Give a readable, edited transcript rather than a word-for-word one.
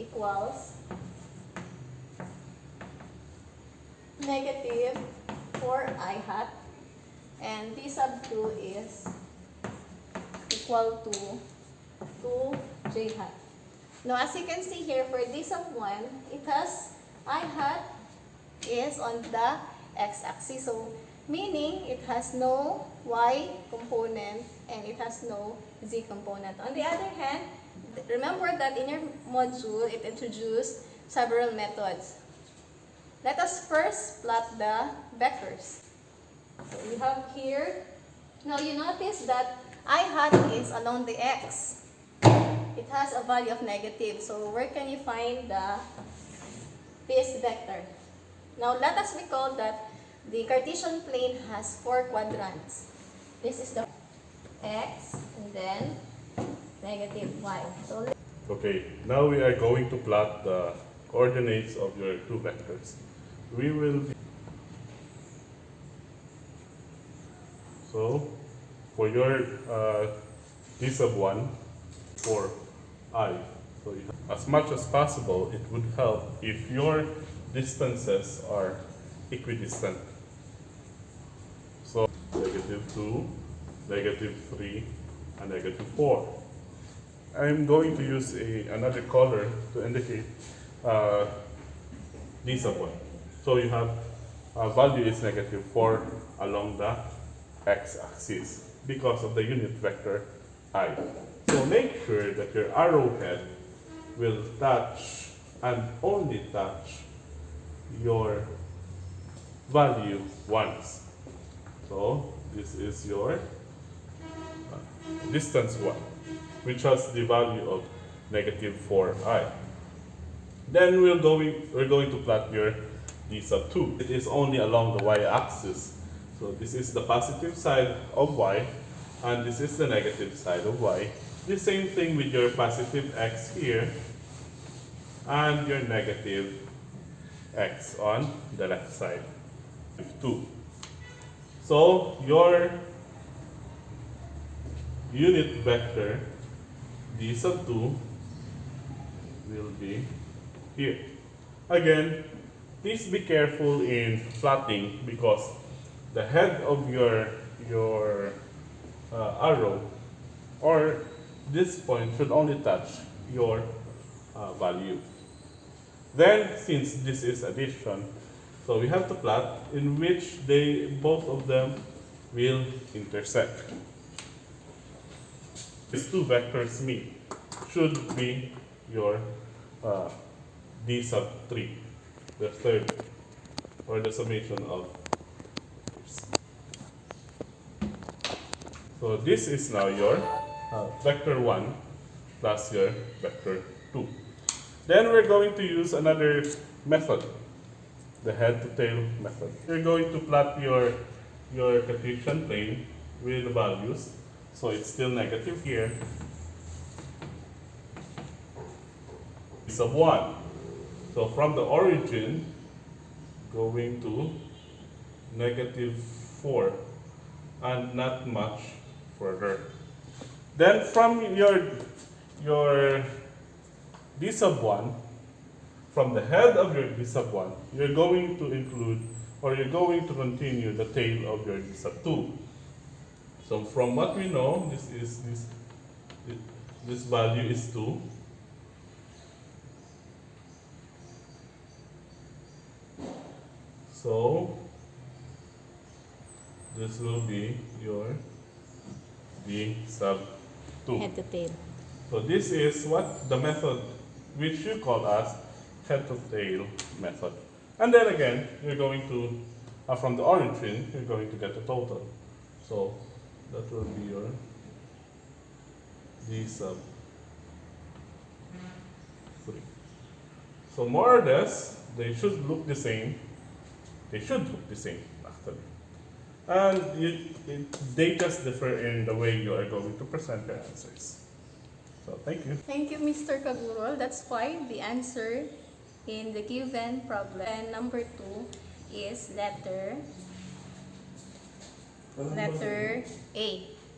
equals negative 4i hat, and d sub 2 is equal to 2j hat. Now, as you can see here, for d sub 1, it has I hat is on the x-axis. So, meaning it has no y component and it has no z component. On the other hand, remember that in your module, it introduced several methods. Let us first plot the vectors. So, we have here, now you notice that I hat is along the x. It has a value of negative. So, where can you find the this vector? Now, let us recall that the Cartesian plane has 4 quadrants. This is the x and then negative y. So, okay, now we are going to plot the coordinates of your two vectors. We will be so for your d sub 1 for I. So as much as possible, it would help if your distances are equidistant. So negative 2, negative 3, and negative 4. I'm going to use another color to indicate d sub 1. So you have value is negative 4 along the x-axis because of the unit vector I. So make sure that your arrowhead will touch and only touch your value once. So this is your distance 1, which has the value of negative 4i. Then we're going to plot your d sub 2. It is only along the y-axis. So this is the positive side of y, and this is the negative side of y. The same thing with your positive x here, and your negative x on the left side. 2. So your unit vector d sub 2 will be here. Again, please be careful in plotting because the head of your arrow or this point should only touch your value. Then, since this is addition, so we have to plot in which both of them will intersect. These two vectors meet should be your d sub 3, the third, or the summation of this. So this is now your vector 1 plus your vector 2. Then we're going to use another method, the head to tail method. You're going to plot your Cartesian plane with the values. So it's still negative here. Sub 1. So from the origin, going to negative 4 and not much further. Then from your d sub 1, from the head of your d sub 1, you're going to include or you're going to continue the tail of your d sub 2. So from what we know, this value is 2. So this will be your d sub 2. head to tail. So this is what the method which you call as head to tail method. And then again, you're going to, from the origin, you're going to get the total. So that will be your d sub 3. So more or less, they should look the same. They should look the same, actually. And they just differ in the way you are going to present your answers. So thank you. Thank you, Mr.Cagurol. That's why the answer in the given problem, and number 2, is letter A.